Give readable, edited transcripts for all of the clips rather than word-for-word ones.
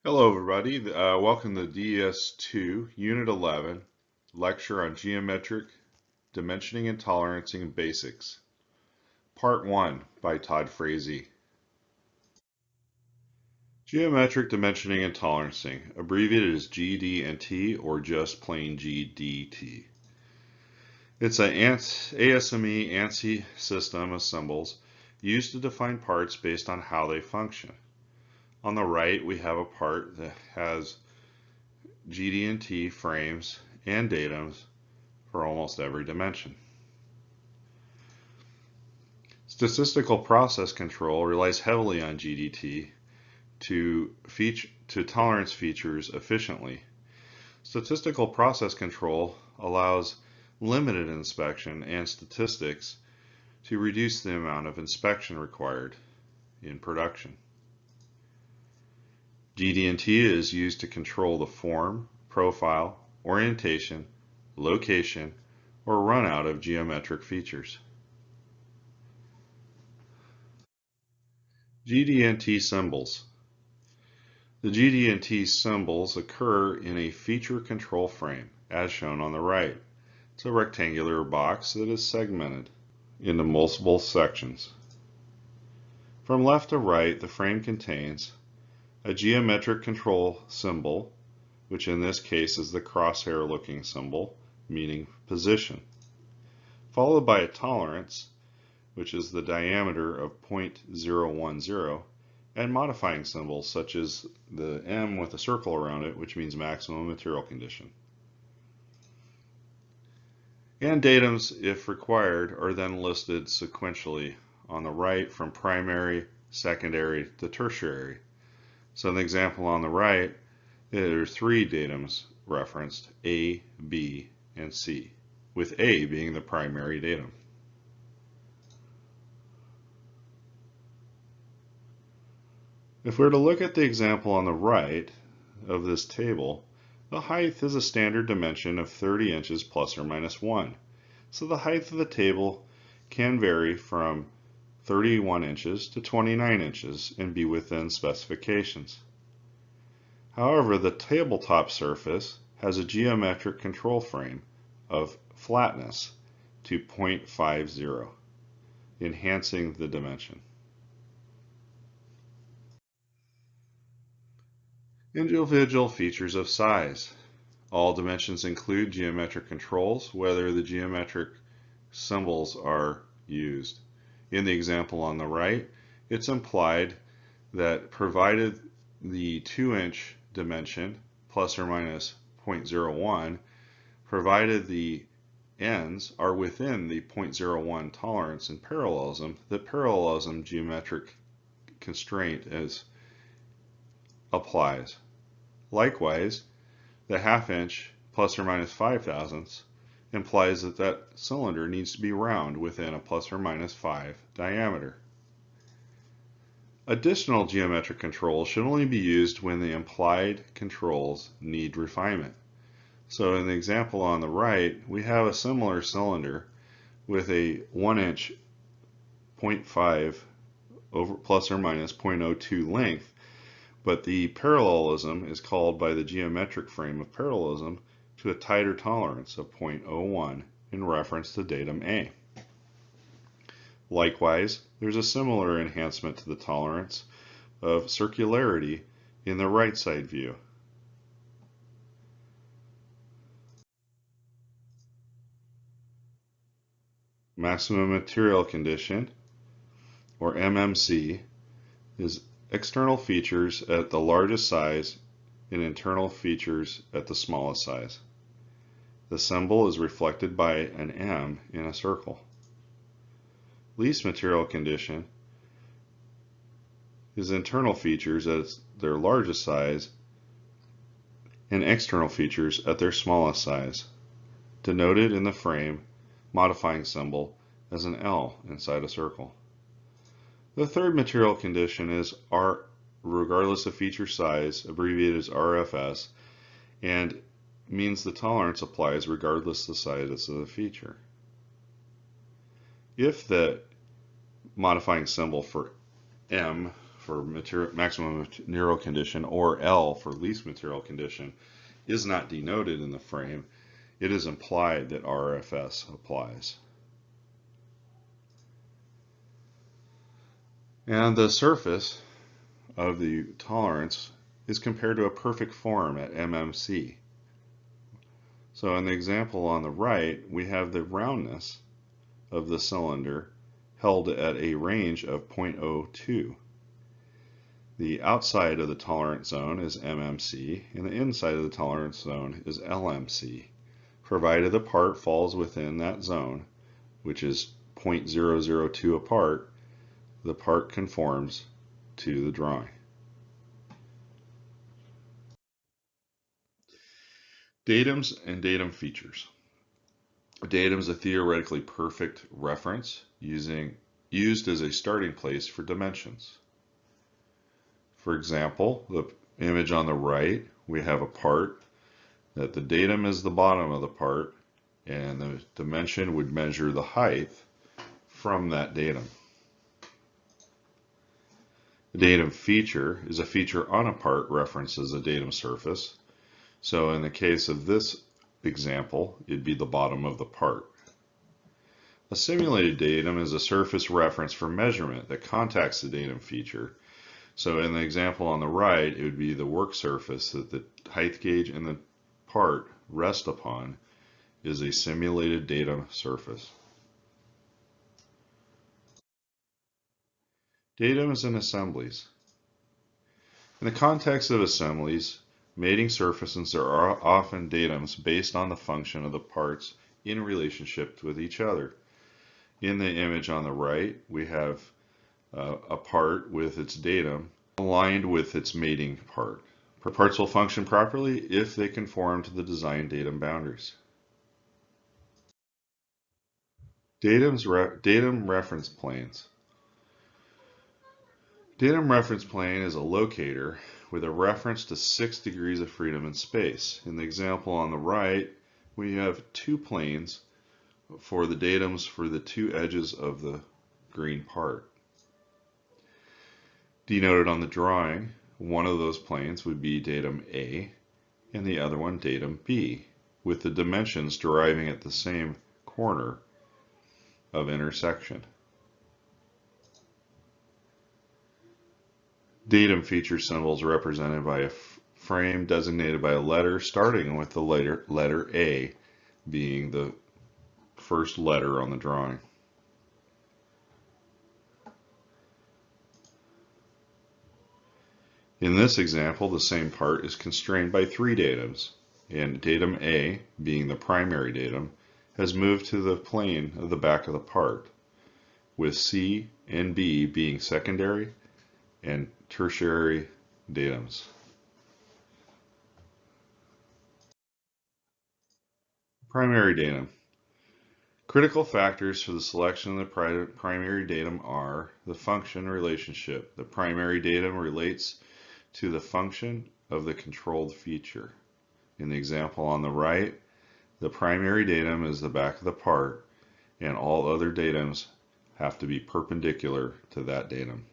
Hello everybody, welcome to DS2, Unit 11, lecture on geometric dimensioning and tolerancing basics. Part 1 by Todd Frazee. Geometric dimensioning and tolerancing, abbreviated as GD&T or just plain GDT. It's an ASME ANSI system of symbols used to define parts based on how they function. On the right, we have a part that has GD&T frames and datums for almost every dimension. Statistical process control relies heavily on GDT to tolerance features efficiently. Statistical process control allows limited inspection and statistics to reduce the amount of inspection required in production. GD&T is used to control the form, profile, orientation, location, or runout of geometric features. GD&T symbols. The GD&T symbols occur in a feature control frame, as shown on the right. It's a rectangular box that is segmented into multiple sections. From left to right, the frame contains a geometric control symbol, which in this case is the crosshair looking symbol, meaning position, followed by a tolerance, which is the diameter of 0.010, and modifying symbols such as the M with a circle around it, which means maximum material condition. And datums, if required, are then listed sequentially on the right from primary, secondary to tertiary. So in the example on the right, there are three datums referenced, A, B, and C, with A being the primary datum. If we were to look at the example on the right of this table, the height is a standard dimension of 30 inches plus or minus 1. So the height of the table can vary from 31 inches to 29 inches and be within specifications. However, the tabletop surface has a geometric control frame of flatness to 0.50, enhancing the dimension. Individual features of size. All dimensions include geometric controls, whether the geometric symbols are used. In the example on the right, it's implied that provided the 2-inch dimension, plus or minus 0.01, provided the ends are within the 0.01 tolerance and parallelism, the parallelism geometric constraint applies. Likewise, the 1/2 inch plus or minus 5 thousandths implies that that cylinder needs to be round within a plus or minus 5 diameter. Additional geometric controls should only be used when the implied controls need refinement. So in the example on the right, we have a similar cylinder with a 1-inch 0.5 over plus or minus 0.02 length, but the parallelism is called by the geometric frame of parallelism to a tighter tolerance of 0.01 in reference to datum A. Likewise, there's a similar enhancement to the tolerance of circularity in the right side view. Maximum material condition, or MMC, is external features at the largest size and internal features at the smallest size. The symbol is reflected by an M in a circle. Least material condition is internal features at their largest size and external features at their smallest size, denoted in the frame modifying symbol as an L inside a circle. The third material condition is R regardless of feature size, abbreviated as RFS, and means the tolerance applies regardless of the size of the feature. If the modifying symbol for M for maximum material condition or L for least material condition is not denoted in the frame, it is implied that RFS applies. And the surface of the tolerance is compared to a perfect form at MMC. So in the example on the right, we have the roundness of the cylinder held at a range of 0.02. The outside of the tolerance zone is MMC, and the inside of the tolerance zone is LMC, provided the part falls within that zone, which is 0.002 apart, the part conforms to the drawing. Datums and datum features. A datum is a theoretically perfect reference used as a starting place for dimensions. For example, the image on the right, we have a part that the datum is the bottom of the part, and the dimension would measure the height from that datum. The datum feature is a feature on a part references a datum surface. So in the case of this example, it'd be the bottom of the part. A simulated datum is a surface reference for measurement that contacts the datum feature. So in the example on the right, it would be the work surface that the height gauge and the part rest upon is a simulated datum surface. Datums and assemblies. In the context of assemblies, mating surfaces are often datums based on the function of the parts in relationship with each other. In the image on the right, we have a part with its datum aligned with its mating part. Parts will function properly if they conform to the design datum boundaries. Datum reference planes. Datum reference plane is a locator with a reference to 6 degrees of freedom in space. In the example on the right, we have two planes for the datums for the two edges of the green part. Denoted on the drawing, one of those planes would be datum A and the other one datum B, with the dimensions deriving at the same corner of intersection. Datum feature symbols represented by a frame designated by a letter, starting with the letter A being the first letter on the drawing. In this example, the same part is constrained by 3 datums, and datum A, being the primary datum, has moved to the plane of the back of the part, with C and B being secondary and tertiary datums. Primary datum. Critical factors for the selection of the primary datum are the function relationship. The primary datum relates to the function of the controlled feature. In the example on the right, the primary datum is the back of the part, and all other datums have to be perpendicular to that datum.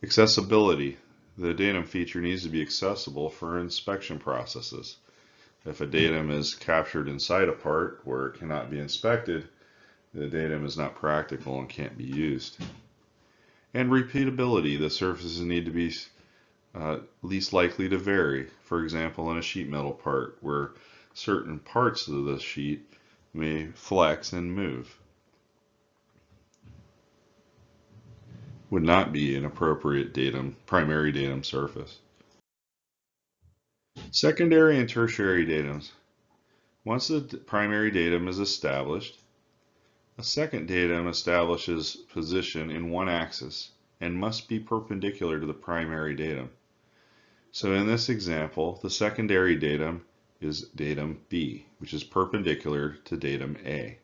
Accessibility. The datum feature needs to be accessible for inspection processes. If a datum is captured inside a part where it cannot be inspected, the datum is not practical and can't be used. And repeatability. The surfaces need to be least likely to vary. For example, in a sheet metal part where certain parts of the sheet may flex and move. Would not be an appropriate primary datum surface. Secondary and tertiary datums. Once the primary datum is established, a second datum establishes position in one axis and must be perpendicular to the primary datum. So in this example, the secondary datum is datum B, which is perpendicular to datum A.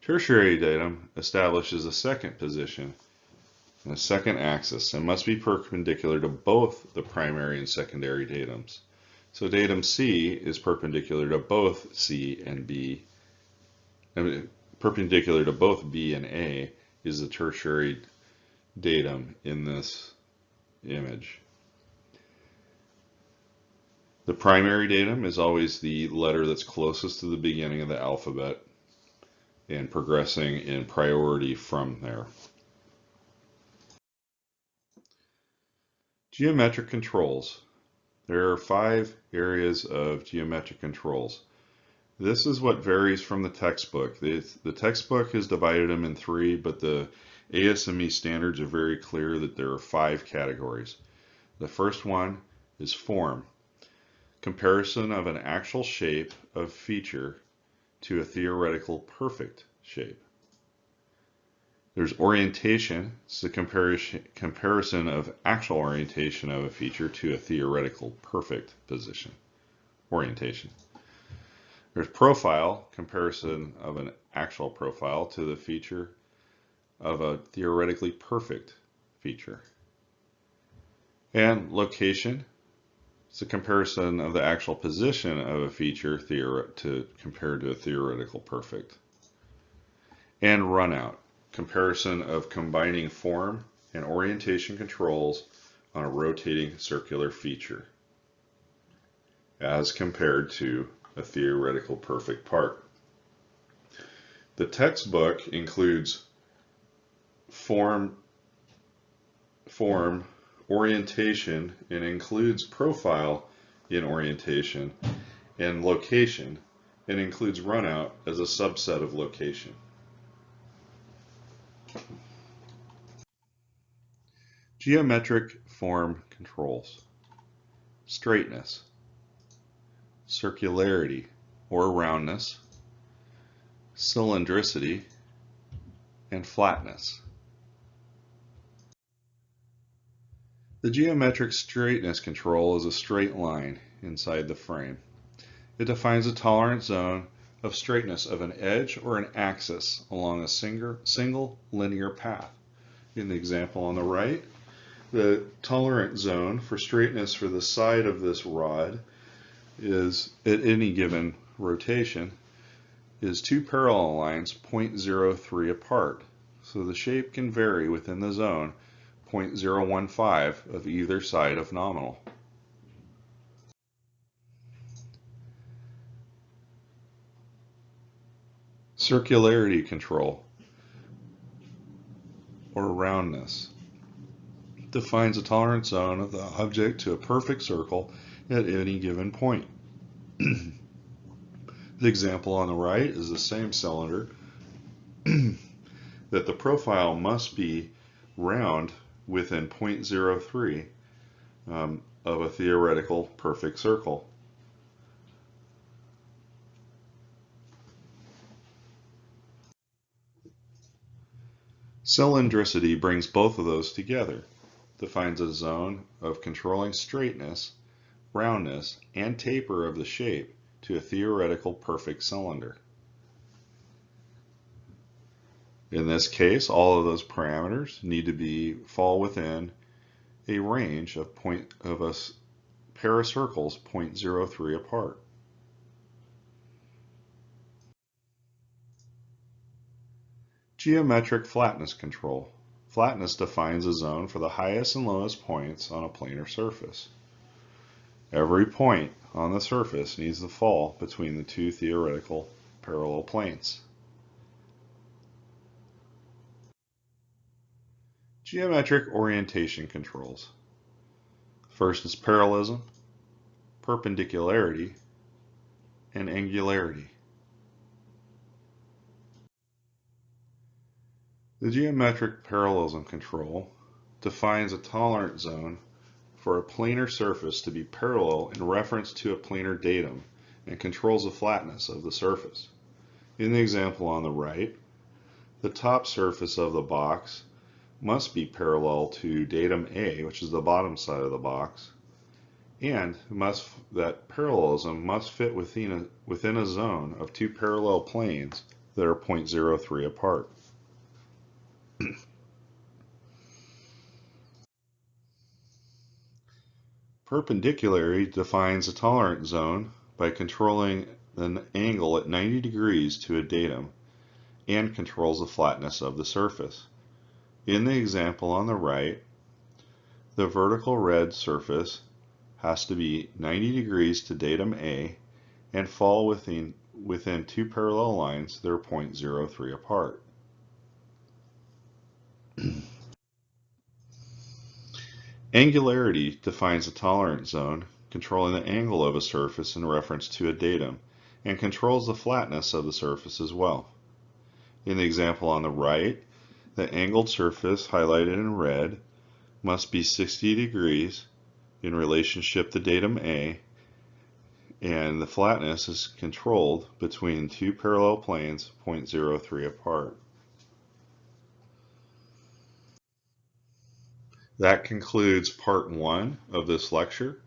Tertiary datum establishes a second position and a second axis and must be perpendicular to both the primary and secondary datums. So datum C is perpendicular to both C and B, perpendicular to both B and A, is the tertiary datum in this image. The primary datum is always the letter that's closest to the beginning of the alphabet and progressing in priority from there. Geometric controls. There are 5 areas of geometric controls. This is what varies from the textbook. The textbook has divided them in 3, but the ASME standards are very clear that there are 5 categories. The first one is form. Comparison of an actual shape of feature to a theoretical perfect shape. There's orientation. It's the comparison of actual orientation of a feature to a theoretical perfect position. Orientation. There's profile. Comparison of an actual profile to the feature of a theoretically perfect feature. And location. It's a comparison of the actual position of a feature compared to a theoretical perfect. And runout, comparison of combining form and orientation controls on a rotating circular feature as compared to a theoretical perfect part. The textbook includes form, orientation, and includes profile in orientation, and location, and includes runout as a subset of location. Geometric form controls. Straightness, circularity or roundness, cylindricity, and flatness. The geometric straightness control is a straight line inside the frame. It defines a tolerance zone of straightness of an edge or an axis along a single linear path. In the example on the right, the tolerance zone for straightness for the side of this rod is, at any given rotation, is 2 parallel lines 0.03 apart. So the shape can vary within the zone 0.015 of either side of nominal. Circularity control, or roundness, defines a tolerance zone of the object to a perfect circle at any given point. The example on the right is the same cylinder that the profile must be round within 0.03 of a theoretical perfect circle. Cylindricity brings both of those together, defines a zone of controlling straightness, roundness, and taper of the shape to a theoretical perfect cylinder. In this case, all of those parameters need to fall within a range of a pair of circles 0.03 apart. Geometric flatness control. Flatness defines a zone for the highest and lowest points on a planar surface. Every point on the surface needs to fall between the 2 theoretical parallel planes. Geometric orientation controls. First is parallelism, perpendicularity, and angularity. The geometric parallelism control defines a tolerance zone for a planar surface to be parallel in reference to a planar datum and controls the flatness of the surface. In the example on the right, the top surface of the box must be parallel to datum A, which is the bottom side of the box, and that parallelism must fit within a zone of 2 parallel planes that are 0.03 apart. Perpendicularity defines a tolerance zone by controlling an angle at 90 degrees to a datum and controls the flatness of the surface. In the example on the right, the vertical red surface has to be 90 degrees to datum A and fall within two parallel lines that are 0.03 apart. Angularity defines a tolerance zone controlling the angle of a surface in reference to a datum and controls the flatness of the surface as well. In the example on the right, the angled surface highlighted in red must be 60 degrees in relationship to datum A, and the flatness is controlled between two parallel planes 0.03 apart. That concludes part 1 of this lecture.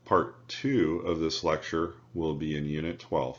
Part 2 of this lecture will be in Unit 12.